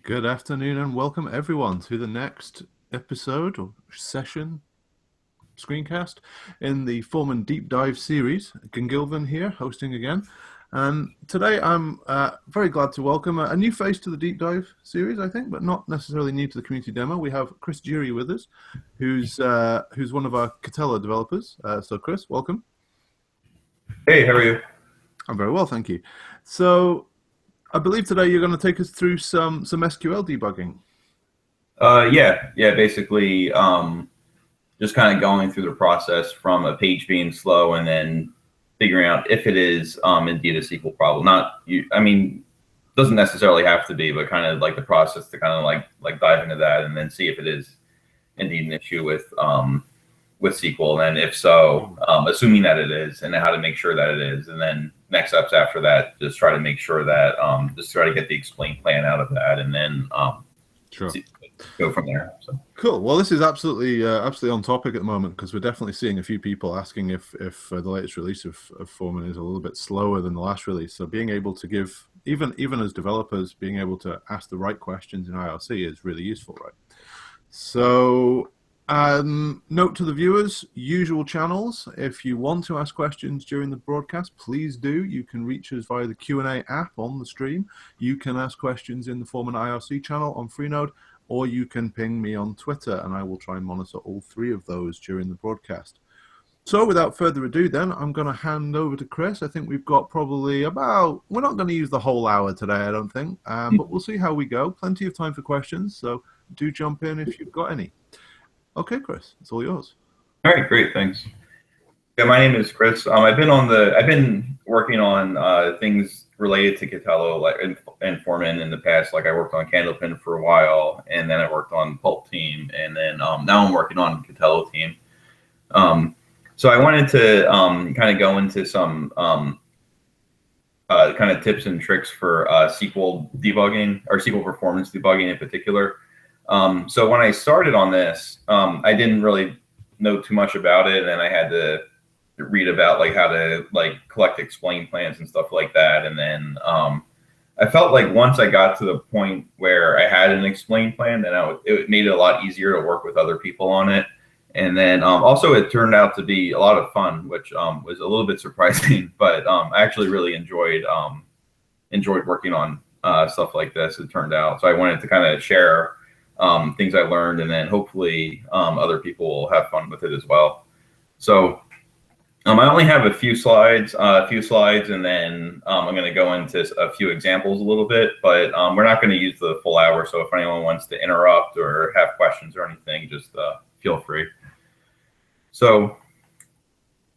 Good afternoon and welcome everyone to the next episode or session, screencast in the Foreman Deep Dive series. Gilvin here, hosting again. And today I'm very glad to welcome a new face to the Deep Dive series, I think, but not necessarily new to the community demo. We have Chris Duryee with us, who's one of our Catella developers. So Chris, welcome. Hey, how are you? I'm very well, thank you. So I believe today you're going to take us through some SQL debugging. Yeah. Basically, just kind of going through the process from a page being slow and then figuring out if it is indeed a SQL problem. Doesn't necessarily have to be, but kind of like the process to kind of like dive into that and then see if it is indeed an issue with SQL, and then if so, assuming that it is, and how to make sure that it is, and then next steps after that, just try to make sure that just try to get the explain plan out of that, and then Sure. Go from there. So. Cool. Well, this is absolutely on topic at the moment because we're definitely seeing a few people asking if the latest release of Foreman is a little bit slower than the last release. So being able to give, even as developers, being able to ask the right questions in IRC is really useful, right? So note to the viewers, usual channels. If you want to ask questions during the broadcast, please do. You can reach us via the Q&A app on the stream. You can ask questions in the Foreman IRC channel on Freenode, or you can ping me on Twitter, and I will try and monitor all three of those during the broadcast. So without further ado, then, I'm going to hand over to Chris. I think we've got probably we're not going to use the whole hour today, I don't think, but we'll see how we go. Plenty of time for questions, so do jump in if you've got any. Okay, Chris, it's all yours. All right, great, thanks. Yeah, my name is Chris. I've been working on things related to Catella and Foreman in the past. Like I worked on Candlepin for a while, and then I worked on Pulp Team, and then now I'm working on Catella Team. So I wanted to kind of go into some kind of tips and tricks for SQL debugging, or SQL performance debugging in particular. So when I started on this, I didn't really know too much about it, and I had to read about like how to like collect explain plans and stuff like that. And then I felt like once I got to the point where I had an explain plan, then it made it a lot easier to work with other people on it. And then also it turned out to be a lot of fun, which was a little bit surprising, but I actually really enjoyed working on stuff like this, it turned out. So I wanted to kind of share things I learned, and then hopefully other people will have fun with it as well. So I only have a few slides, and then I'm going to go into a few examples a little bit, but we're not going to use the full hour. So if anyone wants to interrupt or have questions or anything, just feel free. So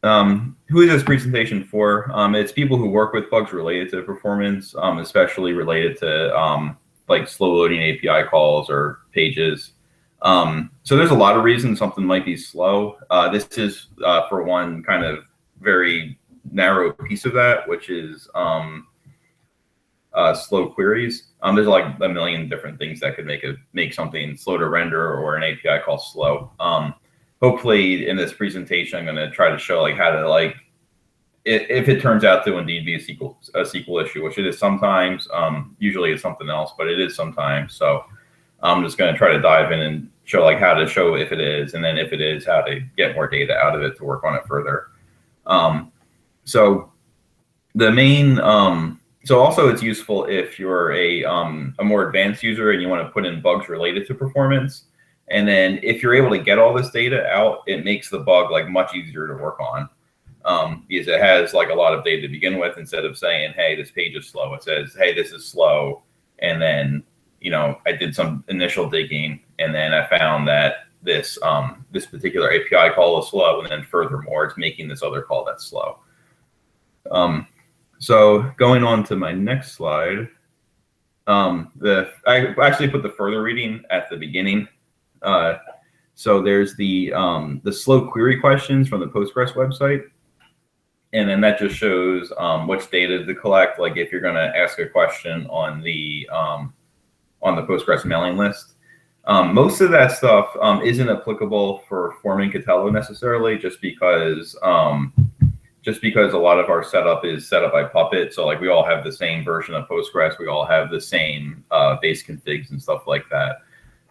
who is this presentation for? It's people who work with bugs related to performance, especially related to like slow loading API calls or pages. So there's a lot of reasons something might be slow. This is for one kind of very narrow piece of that, which is slow queries. There's like a million different things that could make something slow to render or an API call slow. Hopefully in this presentation, I'm going to try to show like how to like, if it turns out to indeed be a SQL issue, which it is sometimes, usually it's something else, but it is sometimes. So I'm just going to try to dive in and show like how to show if it is, and then if it is, how to get more data out of it to work on it further. So the main, so also it's useful if you're a more advanced user and you want to put in bugs related to performance. And then if you're able to get all this data out, it makes the bug like much easier to work on. Because it has like a lot of data to begin with. Instead of saying, hey, this page is slow, it says, hey, this is slow. And then, you know, I did some initial digging, and then I found that this this particular API call is slow, and then furthermore, it's making this other call that's slow. So going on to my next slide, I actually put the further reading at the beginning. So there's the slow query questions from the Postgres website. And then that just shows which data to collect. Like if you're going to ask a question on the Postgres mailing list, most of that stuff isn't applicable for Foreman Catella necessarily, just because just because a lot of our setup is set up by Puppet. So like we all have the same version of Postgres. We all have the same base configs and stuff like that.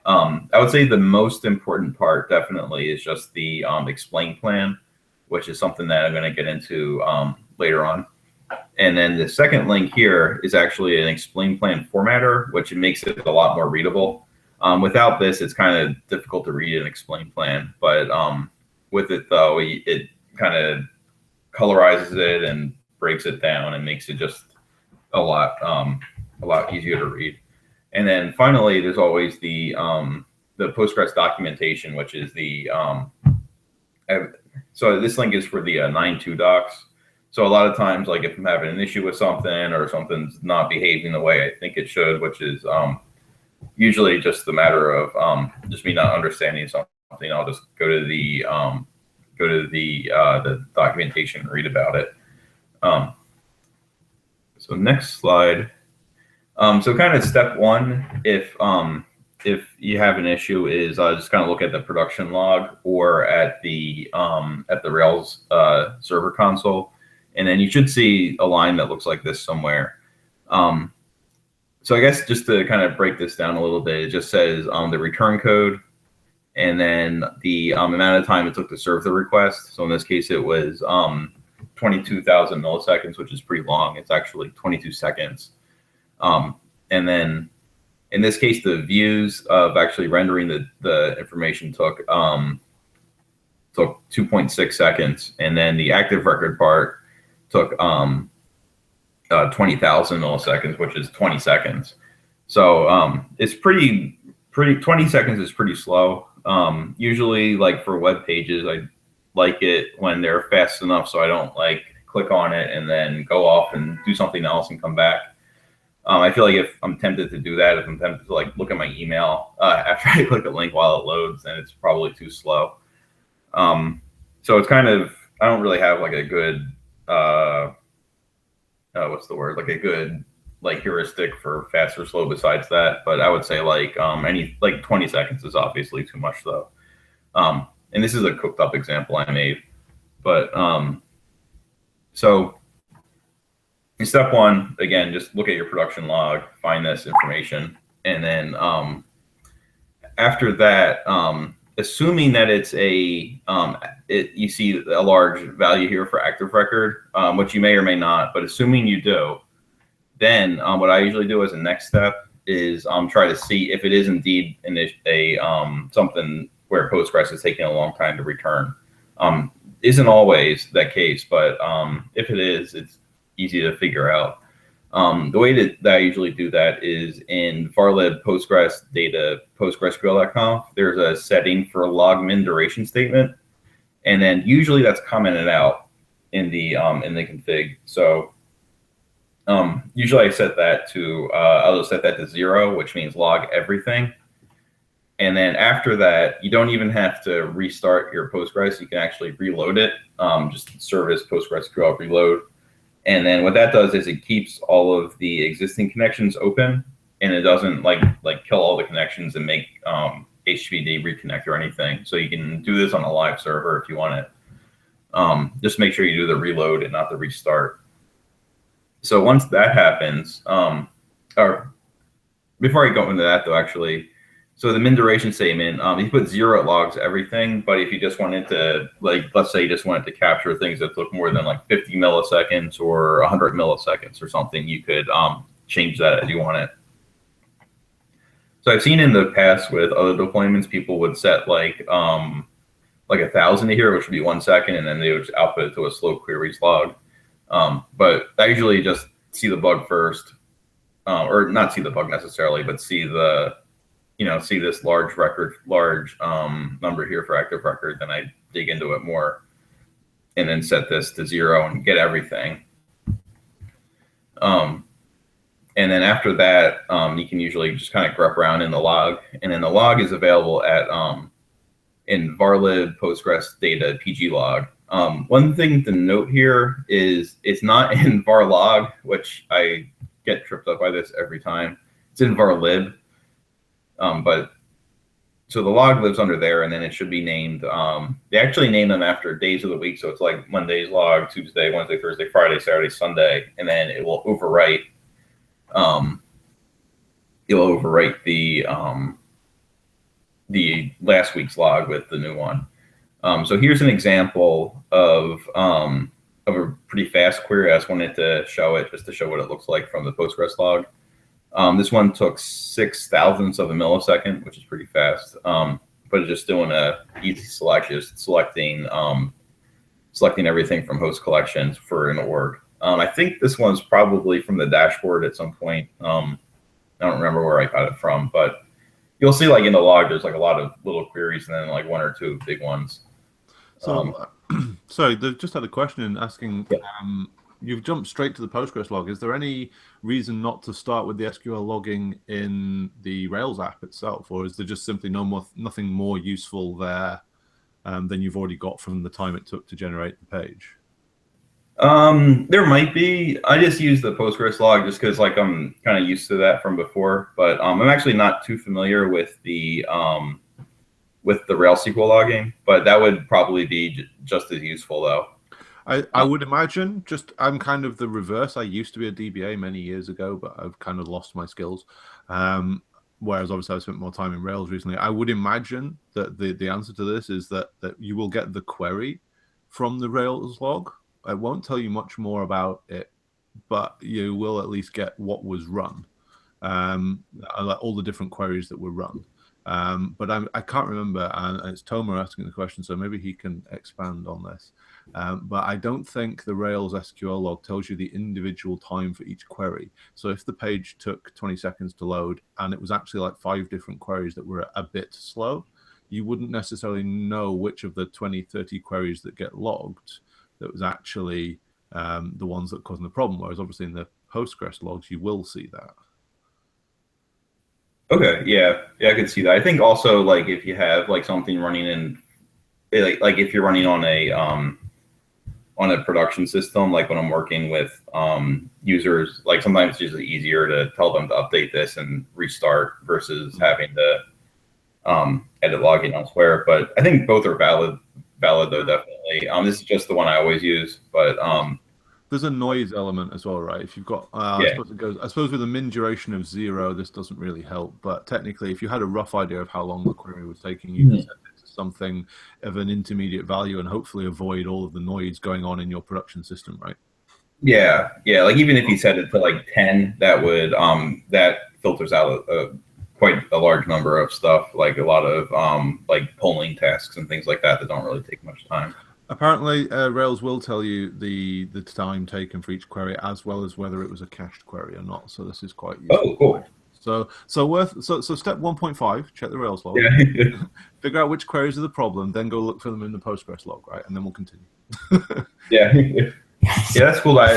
I would say the most important part definitely is just the explain plan, which is something that I'm going to get into later on. And then the second link here is actually an explain plan formatter, which makes it a lot more readable. Without this, it's kind of difficult to read an explain plan, but with it though, it kind of colorizes it and breaks it down and makes it just a lot easier to read. And then finally, there's always the Postgres documentation, which is the so this link is for the 9.2 docs. So a lot of times, like if I'm having an issue with something or something's not behaving the way I think it should, which is usually just the matter of just me not understanding something, I'll just go to the documentation and read about it. So next slide. So kind of step one, if you have an issue, is just kind of look at the production log or at the Rails server console, and then you should see a line that looks like this somewhere. So I guess just to kind of break this down a little bit, it just says the return code, and then the amount of time it took to serve the request. So in this case, it was 22,000 milliseconds, which is pretty long. It's actually 22 seconds. And then in this case, the views of actually rendering the information took 2.6 seconds. And then the active record part took 20,000 milliseconds, which is 20 seconds. So it's pretty 20 seconds is pretty slow. Usually like for web pages, I like it when they're fast enough so I don't like click on it and then go off and do something else and come back. I feel like if I'm tempted to do that, if I'm tempted to like look at my email after I click a link while it loads, then it's probably too slow. So it's kind of, I don't really have like a good, what's the word? Like a good like heuristic for fast or slow besides that. But I would say like 20 seconds is obviously too much though. And this is a cooked up example I made, but so in step one, again, just look at your production log, find this information, and then after that, assuming that it's you see a large value here for active record, which you may or may not, but assuming you do, then what I usually do as a next step is try to see if it is indeed something where Postgres is taking a long time to return. Isn't always that case, but if it is, it's easy to figure out. The way that I usually do that is in varlib Postgres data postgresql.conf. There's a setting for a log min duration statement, and then usually that's commented out in the config. So usually I set that to I'll just set that to 0, which means log everything. And then after that, you don't even have to restart your Postgres. You can actually reload it. Just service PostgreSQL reload. And then what that does is it keeps all of the existing connections open, and it doesn't like kill all the connections and make HTTPD reconnect or anything. So you can do this on a live server if you want it. Just make sure you do the reload and not the restart. So once that happens, or before I go into that though, actually, so the min duration statement, you put 0, it logs everything. But if you just wanted to, like, let's say you just wanted to capture things that took more than like 50 milliseconds or 100 milliseconds or something, you could change that as you want it. So I've seen in the past with other deployments, people would set like 1,000 here, which would be 1 second, and then they would just output it to a slow queries log. But I usually just see the bug first, or not see the bug necessarily, but see the see this large number here for active record, then I dig into it more and then set this to 0 and get everything. And then after that, you can usually just kind of grep around in the log, and then the log is available at in varlib Postgres data PG log. One thing to note here is it's not in var log, which I get tripped up by this every time. It's in varlib. But so the log lives under there, and then it should be named. They actually name them after days of the week, so it's like Monday's log, Tuesday, Wednesday, Thursday, Friday, Saturday, Sunday, and then it will overwrite. It'll overwrite the last week's log with the new one. So here's an example of a pretty fast query. I just wanted to show it just to show what it looks like from the Postgres log. This one took 0.006 of a millisecond, which is pretty fast. But it's just doing a easy select, just selecting everything from host collections for an org. I think this one's probably from the dashboard at some point. I don't remember where I got it from, but you'll see like in the log, there's like a lot of little queries and then like one or two big ones. So, sorry, they've just had a question asking, yeah. You've jumped straight to the Postgres log. Is there any reason not to start with the SQL logging in the Rails app itself, or is there just simply nothing more useful there than you've already got from the time it took to generate the page? There might be. I just use the Postgres log just because like I'm kind of used to that from before, but I'm actually not too familiar with the Rails SQL logging, but that would probably be just as useful though. I would imagine. I'm kind of the reverse. I used to be a DBA many years ago, but I've kind of lost my skills. Whereas obviously I've spent more time in Rails recently. I would imagine that the answer to this is that you will get the query from the Rails log. It won't tell you much more about it, but you will at least get what was run, all the different queries that were run. But I can't remember, and it's Tomer asking the question, so maybe he can expand on this. But I don't think the Rails SQL log tells you the individual time for each query. So if the page took 20 seconds to load and it was actually like 5 different queries that were a bit slow, you wouldn't necessarily know which of the 20, 30 queries that get logged that was actually the ones that causing the problem. Whereas obviously in the Postgres logs, you will see that. Okay, yeah, I could see that. I think also like if you have like something running in, like if you're running on a production system, like when I'm working with users, like sometimes it's just easier to tell them to update this and restart versus having to edit logging elsewhere. But I think both are valid though, definitely. This is just the one I always use, but there's a noise element as well, right? If you've got, yeah. I suppose with a min duration of 0, this doesn't really help. But technically, if you had a rough idea of how long the query was taking, you could set it to something of an intermediate value and hopefully avoid all of the noise going on in your production system, right? Yeah. Like even if you set it to like 10, that would that filters out quite a large number of stuff, like a lot of like polling tasks and things like that don't really take much time. Apparently, Rails will tell you the time taken for each query, as well as whether it was a cached query or not. So this is quite useful. Oh, cool. So step 1.5, check the Rails log. Yeah. Figure out which queries are the problem, then go look for them in the Postgres log, right? And then we'll continue. Yeah, that's cool. I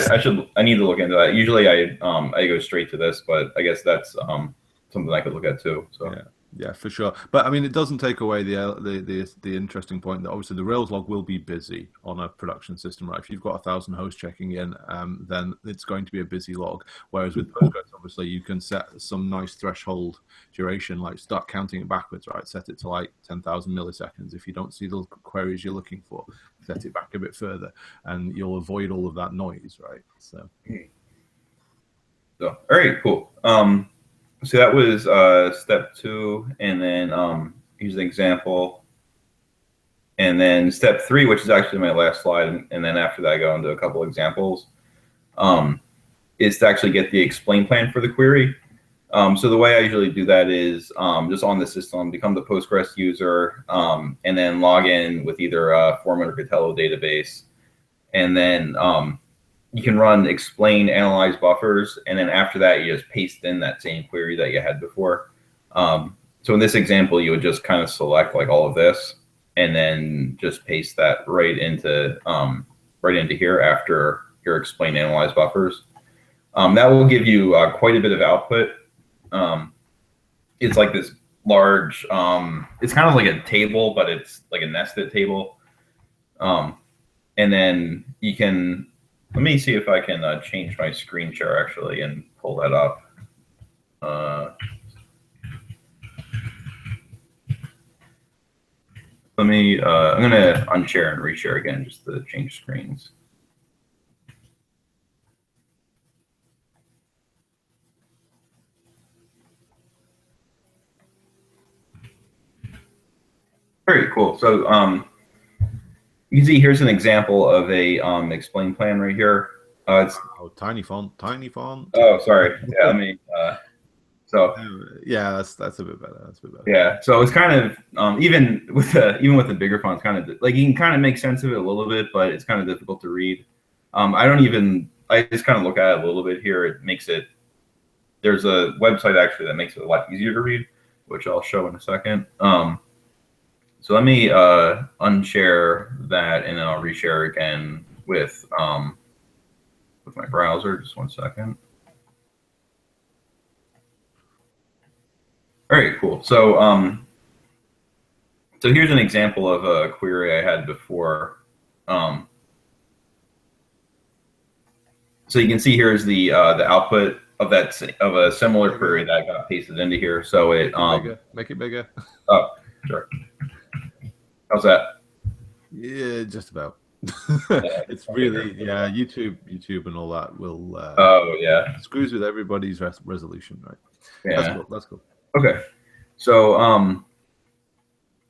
need to look into that. Usually I go straight to this, but I guess that's something I could look at too. So. Yeah, for sure. But I mean, it doesn't take away the interesting point that obviously the Rails log will be busy on a production system, right? If you've got 1,000 hosts checking in, then it's going to be a busy log. Whereas with Postgres, obviously, you can set some nice threshold duration, like start counting it backwards, right? Set it to like 10,000 milliseconds. If you don't see the queries you're looking for, set it back a bit further, and you'll avoid all of that noise, right? So all right, cool. So that was step 2, and then here's an example. And then step 3, which is actually my last slide, and then after that I go into a couple examples, is to actually get the explain plan for the query. So the way I usually do that is just on the system, become the Postgres user, and then log in with either a Foreman or Catello database. And then you can run explain analyze buffers, and then after that you just paste in that same query that you had before. So in this example, you would just kind of select like all of this and then just paste that right into here after your explain analyze buffers. That will give you quite a bit of output. It's like this large, it's kind of like a table, but it's like a nested table. And then you can, let me see if I can change my screen share actually and pull that up. me, I'm gonna unshare and reshare again just to change screens. Very cool. So you can see here's an example of a explain plan right here. It's tiny font, tiny font. Oh, sorry. Yeah, let me. So yeah, that's a bit better. That's a bit better. Yeah, so it's kind of even with the bigger fonts, kind of like you can kind of make sense of it a little bit, but it's kind of difficult to read. I just kind of look at it a little bit here. It makes it. There's a website actually that makes it a lot easier to read, which I'll show in a second. So let me unshare that, and then I'll reshare again with my browser. Just one second. All right, cool. So so here's an example of a query I had before. So you can see here is the output of a similar query that got pasted into here. So it make it bigger. Oh, sure. How's that? Yeah, just about. It's really YouTube and all that will. Oh yeah. Screws with everybody's resolution, right? Yeah. That's cool. Okay. So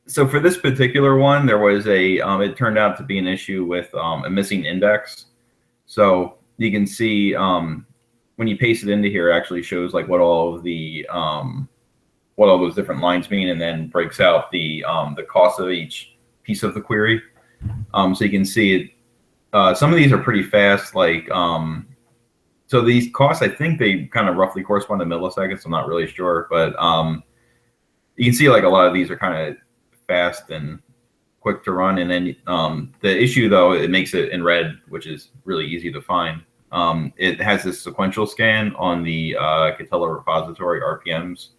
so for this particular one, there was it turned out to be an issue with a missing index. So you can see when you paste it into here, it actually shows like what all of the what all those different lines mean, and then breaks out the cost of each piece of the query. So you can see it. Some of these are pretty fast, like so these costs, I think they kind of roughly correspond to milliseconds. I'm not really sure, but you can see like a lot of these are kind of fast and quick to run. And then the issue though, it makes it in red, which is really easy to find. It has this sequential scan on the Catella repository RPMs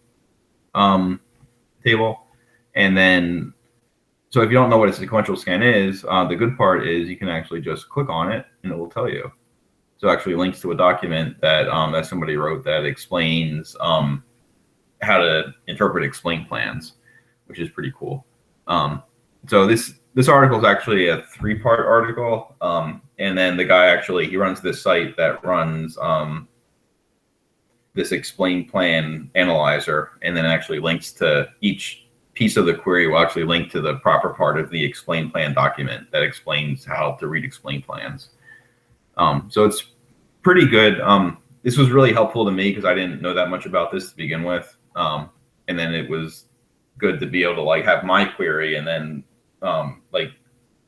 table. And then, so if you don't know what a sequential scan is, the good part is you can actually just click on it and it will tell you. So it actually links to a document that that somebody wrote that explains how to interpret explain plans, which is pretty cool. So this article is actually a 3-part article, and then the guy actually he runs this site that runs this explain plan analyzer, and then actually links to each piece of the query will actually link to the proper part of the explain plan document that explains how to read explain plans. So it's pretty good. This was really helpful to me because I didn't know that much about this to begin with. And then it was good to be able to like have my query and then like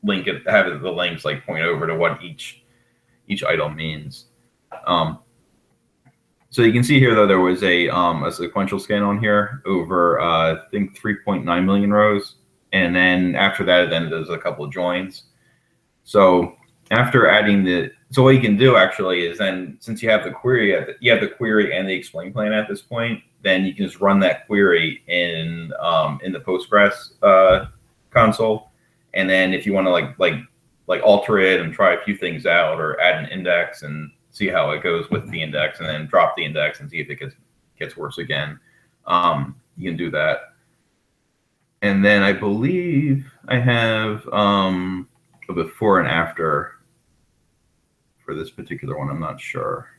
link it, have the links like point over to what each item means. So you can see here though there was a sequential scan on here over I think 3.9 million rows, and then after that then there's a couple of joins. So after adding so what you can do actually is then since you have the query the query and the explain plan at this point, then you can just run that query in the Postgres console, and then if you want to like alter it and try a few things out or add an index and see how it goes with the index, and then drop the index and see if it gets worse again, you can do that. And then I believe I have a before and after for this particular one. I'm not sure.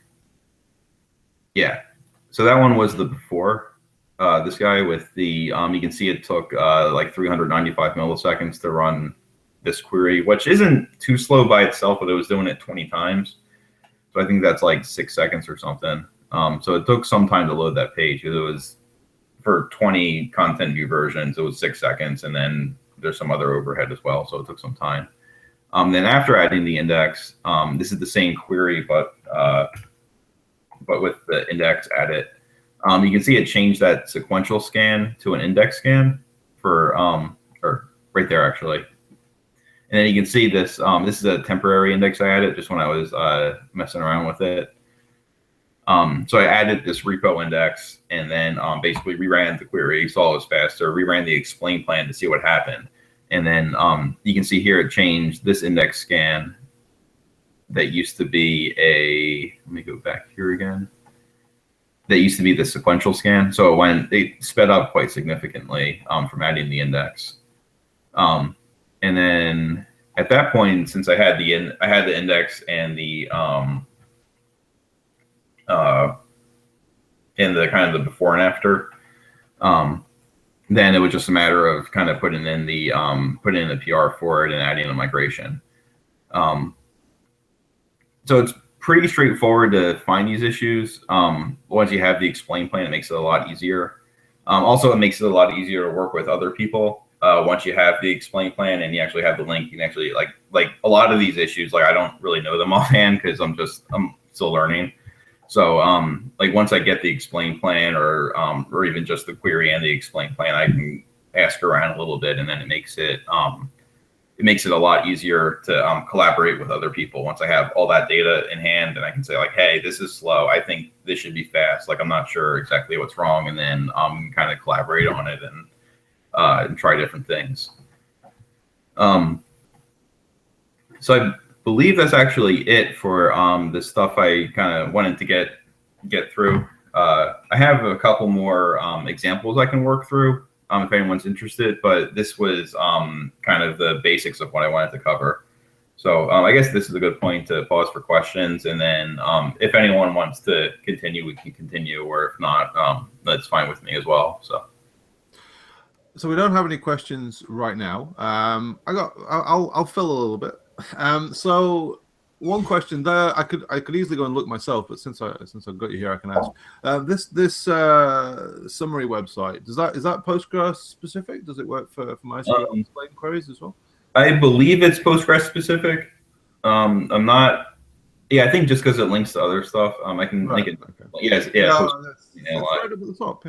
Yeah, so that one was the before. This guy with the you can see it took like 395 milliseconds to run this query, which isn't too slow by itself, but it was doing it 20 times. So I think that's like 6 seconds or something. So it took some time to load that page because it was for 20 content view versions, it was 6 seconds, and then there's some other overhead as well. So it took some time. Then after adding the index, this is the same query, but with the index added. You can see it changed that sequential scan to an index scan for, or right there actually. And then you can see this, this is a temporary index I added just when I was messing around with it. So I added this repo index and then basically reran the query, saw it was faster, reran the explain plan to see what happened. And then you can see here it changed this index scan that used to be let me go back here again. That used to be the sequential scan. So it sped up quite significantly from adding the index. And then at that point, since I had the index and the kind of the before and after, then it was just a matter of kind of putting in the PR for it and adding a migration. So it's pretty straightforward to find these issues. Once you have the explain plan, it makes it a lot easier. Also, it makes it a lot easier to work with other people. Once you have the explain plan and you actually have the link, you can actually like a lot of these issues, like I don't really know them offhand because I'm still learning. So like once I get the explain plan or even just the query and the explain plan, I can ask around a little bit, and then it makes it a lot easier to collaborate with other people. Once I have all that data in hand, and I can say like, hey, this is slow. I think this should be fast. Like I'm not sure exactly what's wrong, and then kind of collaborate on it and try different things. So I believe that's actually it for the stuff I kind of wanted to get through. I have a couple more examples I can work through if anyone's interested, but this was kind of the basics of what I wanted to cover. So I guess this is a good point to pause for questions, and then if anyone wants to continue, we can continue, or if not, that's fine with me as well. So we don't have any questions right now. I'll fill a little bit. So one question there, I could easily go and look myself, but since I've got you here, I can ask. This summary website, is that Postgres specific? Does it work for MySQL explain queries as well? I believe it's Postgres specific. I'm not. Yeah, I think just because it links to other stuff, I can link it. Okay. Yes, yeah. No, that's right up at the top.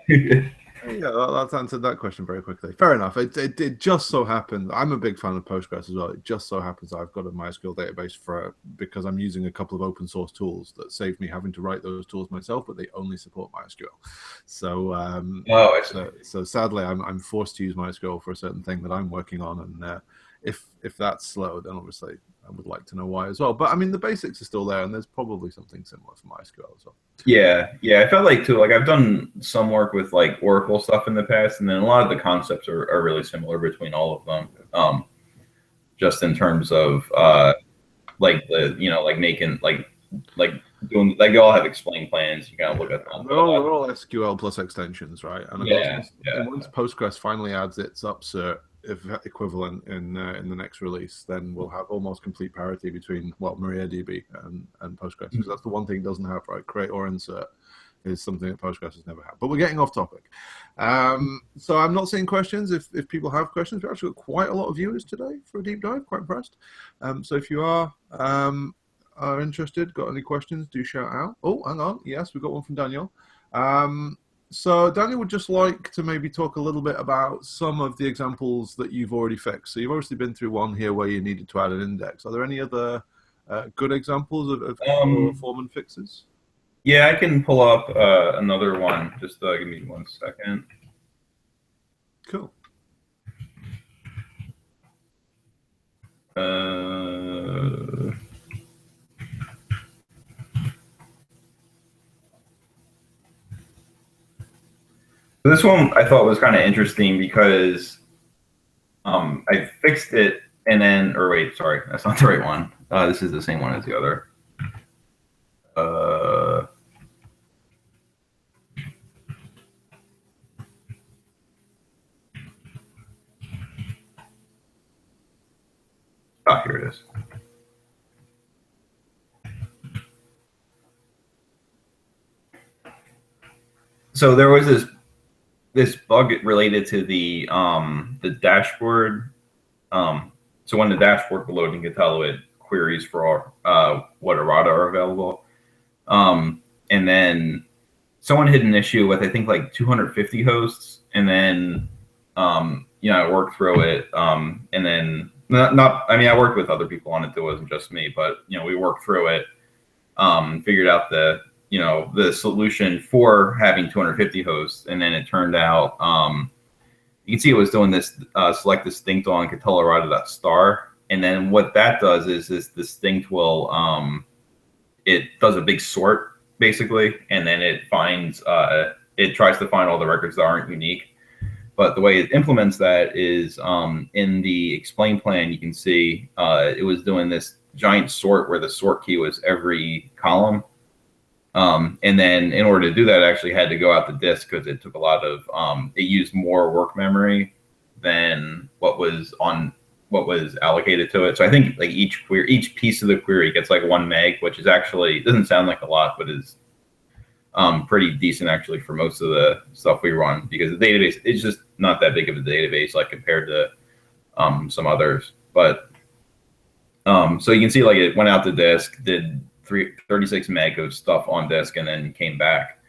Yeah. Yeah, that's answered that question very quickly. Fair enough. It just so happens, I'm a big fan of Postgres as well. It just so happens I've got a MySQL database because I'm using a couple of open source tools that save me having to write those tools myself, but they only support MySQL. So, so sadly, I'm forced to use MySQL for a certain thing that I'm working on, and if that's slow, then obviously I would like to know why as well. But I mean, the basics are still there, and there's probably something similar for MySQL as well. Yeah, I felt like too. Like I've done some work with like Oracle stuff in the past, and then a lot of the concepts are really similar between all of them. Just in terms of like the like making like doing like they all have explain plans. You gotta look at them. They're all SQL plus extensions, right? And once Postgres finally adds its upsert equivalent in the next release, then we'll have almost complete parity between MariaDB and Postgres, because that's the one thing it doesn't have, right? Create or insert is something that Postgres has never had. But we're getting off topic. So I'm not seeing questions. If people have questions, we've actually got quite a lot of viewers today for a deep dive. Quite impressed. So if you are interested, got any questions, do shout out. Oh, hang on. Yes, we've got one from Daniel. So Daniel would just like to maybe talk a little bit about some of the examples that you've already fixed. So you've obviously been through one here where you needed to add an index. Are there any other good examples of Foreman fixes? Yeah, I can pull up another one. Just give me 1 second. Cool. This one I thought was kind of interesting because I fixed it and then, or wait, sorry, that's not the right one. This is the same one as the other. Here it is. So there was this bug related to the dashboard. So when the dashboard will load, you can tell it queries for what errata are available. And then someone had an issue with, I think, like 250 hosts, and then I worked through it, and then I mean, I worked with other people on it. It wasn't just me, but we worked through it, figured out the solution for having 250 hosts, and then it turned out you can see it was doing this select distinct on control.star, and then what that does is this distinct will it does a big sort basically, and then it finds it tries to find all the records that aren't unique. But the way it implements that is in the explain plan, you can see it was doing this giant sort where the sort key was every column. And then in order to do that, it actually had to go out the disk because it took a lot of, it used more work memory than what was allocated to it. So I think like each piece of the query gets like 1 meg, which is actually, it doesn't sound like a lot, but is pretty decent actually for most of the stuff we run, because the database, it's just not that big of a database like compared to some others. But so you can see like it went out the disk, did 36 meg of stuff on disk, and then came back.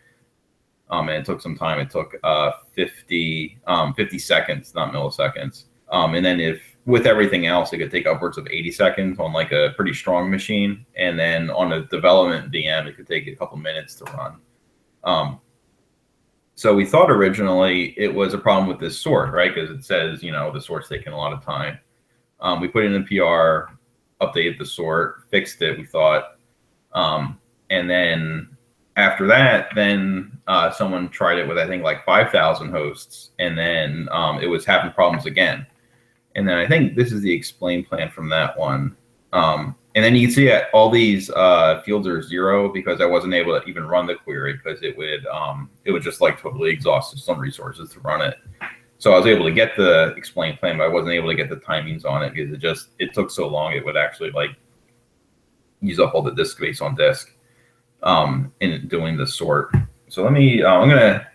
And it took some time. It took 50 seconds, not milliseconds. And then if with everything else, it could take upwards of 80 seconds on like a pretty strong machine. And then on a development VM, it could take a couple minutes to run. So we thought originally it was a problem with this sort, right? Because it says, you know, the sort's taking a lot of time. We put in a PR, updated the sort, fixed it, we thought. And then after that, then someone tried it with, I think, like 5,000 hosts. And then it was having problems again. And then I think this is the explain plan from that one. And then you can see that all these fields are 0 because I wasn't able to even run the query because it would just like totally exhaust some resources to run it. So I was able to get the explain plan, but I wasn't able to get the timings on it because it took so long. It would actually like use up all the disk space on disk in doing the sort. So let me, I'm gonna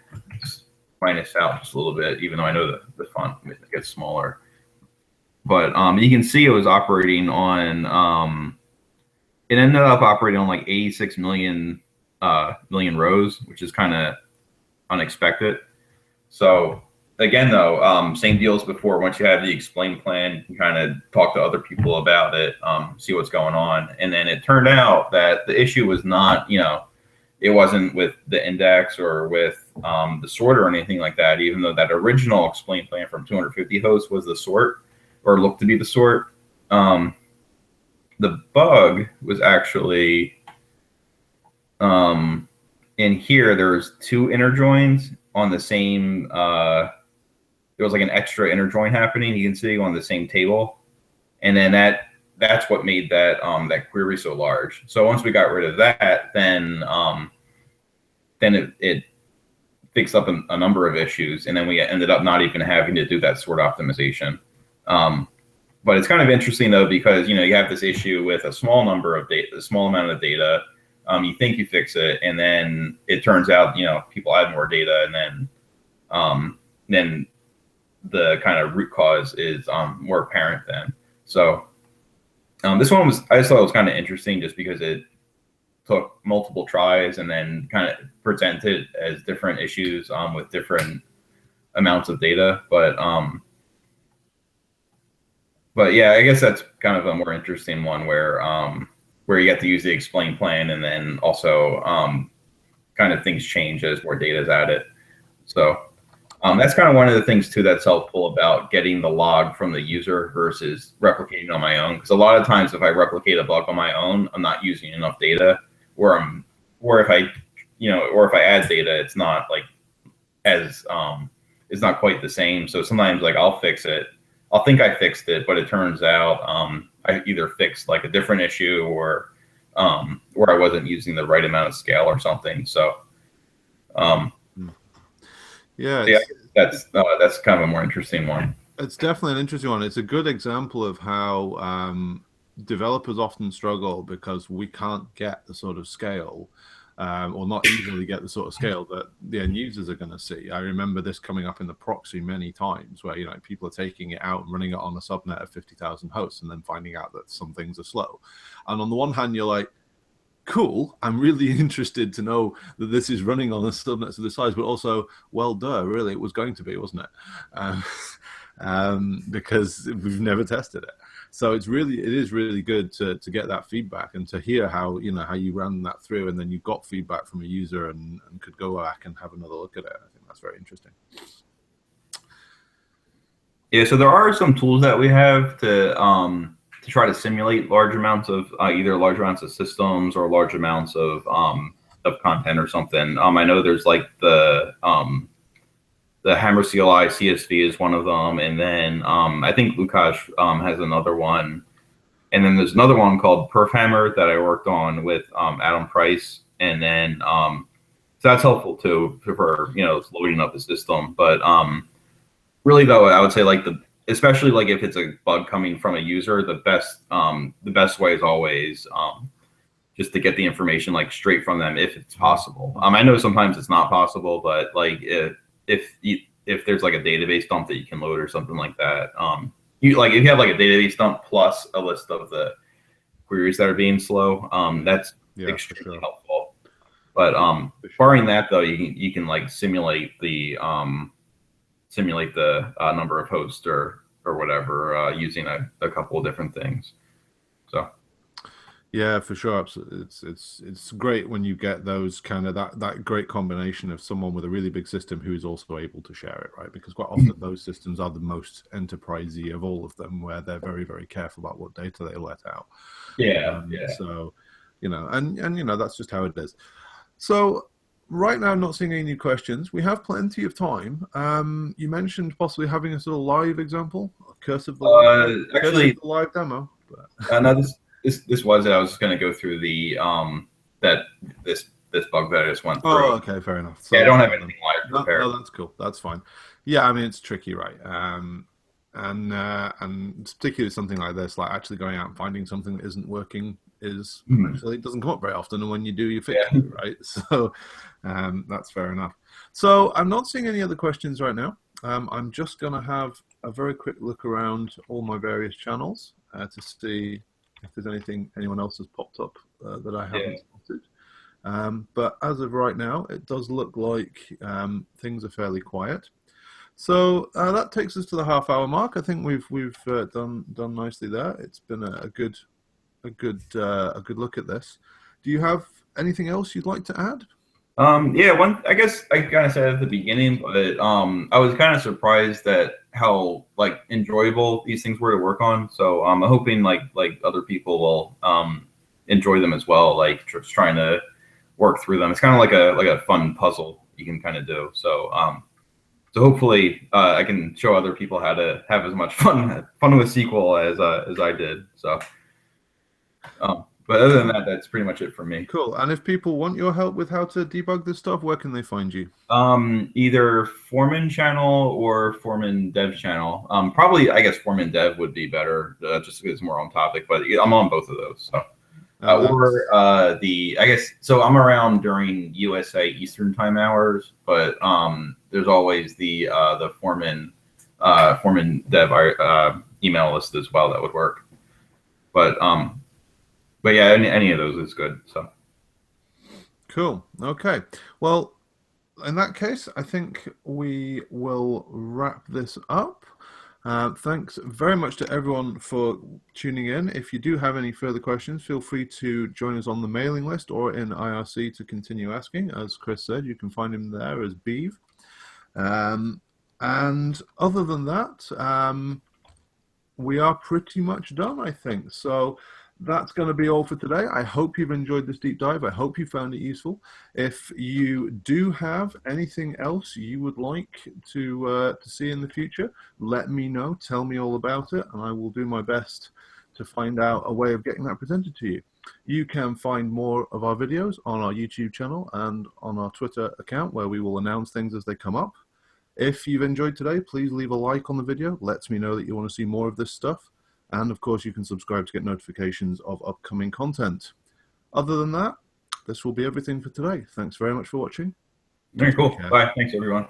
find this out just a little bit, even though I know the font gets smaller. But you can see it was operating on, it ended up operating on like 86 million rows, which is kind of unexpected. So again, though, same deal as before. Once you have the explain plan, you can kind of talk to other people about it, see what's going on. And then it turned out that the issue was not, you know, it wasn't with the index or with the sort or anything like that, even though that original explain plan from 250 hosts was the sort, or looked to be the sort. The bug was actually in here. There was 2 inner joins on the same, there was like an extra inner join happening, you can see, on the same table. And then that's what made that that query so large. So once we got rid of that, then it fixed up a number of issues, and then we ended up not even having to do that sort optimization. But it's kind of interesting though, because, you know, you have this issue with a small number of data, a small amount of data. You think you fix it, and then it turns out, you know, people add more data, and then the kind of root cause is more apparent then. So this one I just thought it was kind of interesting just because it took multiple tries and then kind of presented as different issues with different amounts of data. But yeah, I guess that's kind of a more interesting one where you get to use the explain plan, and then also kind of things change as more data is added. So that's kind of one of the things too that's helpful about getting the log from the user versus replicating on my own. Because a lot of times if I replicate a bug on my own, I'm not using enough data, or if I add data, it's not like as it's not quite the same. So sometimes like I'll fix it, I'll think I fixed it, but it turns out I either fixed like a different issue or I wasn't using the right amount of scale or something. So yeah, that's kind of a more interesting one. It's definitely an interesting one. It's a good example of how developers often struggle because we can't get the sort of scale, or not easily get the sort of scale that the end users are going to see. I remember this coming up in the proxy many times, where, you know, people are taking it out and running it on a subnet of 50,000 hosts, and then finding out that some things are slow. And on the one hand, you're like, cool, I'm really interested to know that this is running on a subnet of this size, but also, well, duh, really, it was going to be, wasn't it? Because we've never tested it. So it is really good to get that feedback and to hear how you ran that through, and then you got feedback from a user and could go back and have another look at it. I think that's very interesting. Yeah, so there are some tools that we have to try to simulate large amounts of either large amounts of systems or large amounts of content or something. I know there's like the the Hammer CLI CSV is one of them, and then I think Lukash has another one, and then there's another one called Perfhammer that I worked on with Adam Price, and then so that's helpful too for loading up the system. But really though, I would say like especially like if it's a bug coming from a user, the best way is always just to get the information like straight from them if it's possible. I know sometimes it's not possible, but like if there's like a database dump that you can load or something like that, if you have like a database dump plus a list of the queries that are being slow, that's extremely helpful. But barring that though, you can like simulate the number of hosts or whatever using a couple of different things. So. Yeah, for sure. Absolutely. It's great when you get those kind of that great combination of someone with a really big system who is also able to share it, right? Because quite often those systems are the most enterprisey of all of them, where they're very, very careful about what data they let out. Yeah. So, and that's just how it is. So right now, I'm not seeing any new questions. We have plenty of time. You mentioned possibly having a sort of live example, curse of the live demo. No, this was it. I was just going to go through the this bug that I just went through. Oh, okay, fair enough. So yeah, I don't have anything live prepared. No, that's cool. That's fine. Yeah, I mean it's tricky, right? And particularly something like this, like actually going out and finding something that isn't working is actually it doesn't come up very often, and when you do, you fix it, right? So that's fair enough. So I'm not seeing any other questions right now. I'm just going to have a very quick look around all my various channels to see if there's anyone else has popped up that I haven't spotted. But as of right now, it does look like things are fairly quiet. So that takes us to the half-hour mark. I think we've done nicely there. It's been a good look at this. Do you have anything else you'd like to add? Yeah, I guess I kind of said at the beginning, but I was kind of surprised at how like enjoyable these things were to work on. So I'm hoping like other people will enjoy them as well, like just trying to work through them. It's kind of like a fun puzzle you can kind of do. So so hopefully I can show other people how to have as much fun with SQL as I did. So. But other than that, that's pretty much it for me. Cool. And if people want your help with how to debug this stuff, where can they find you? Either Foreman channel or Foreman Dev channel. Probably, I guess Foreman Dev would be better, just because it's more on topic. But I'm on both of those. So, I guess so. I'm around during USA Eastern time hours, but there's always the Foreman Dev email list as well that would work. But yeah, any of those is good. So cool. Okay. Well, in that case, I think we will wrap this up. Thanks very much to everyone for tuning in. If you do have any further questions, feel free to join us on the mailing list or in IRC to continue asking. As Chris said, you can find him there as Beeve. And other than that, we are pretty much done, I think. So that's going to be all for today. I hope you've enjoyed this deep dive. I hope you found it useful. If you do have anything else you would like to see in the future, let me know. Tell me all about it, and I will do my best to find out a way of getting that presented to you. You can find more of our videos on our YouTube channel and on our Twitter account, where we will announce things as they come up. If you've enjoyed today, please leave a like on the video. Lets me know that you want to see more of this stuff. And of course, you can subscribe to get notifications of upcoming content. Other than that, this will be everything for today. Thanks very much for watching. Very cool. Bye. Thanks, everyone.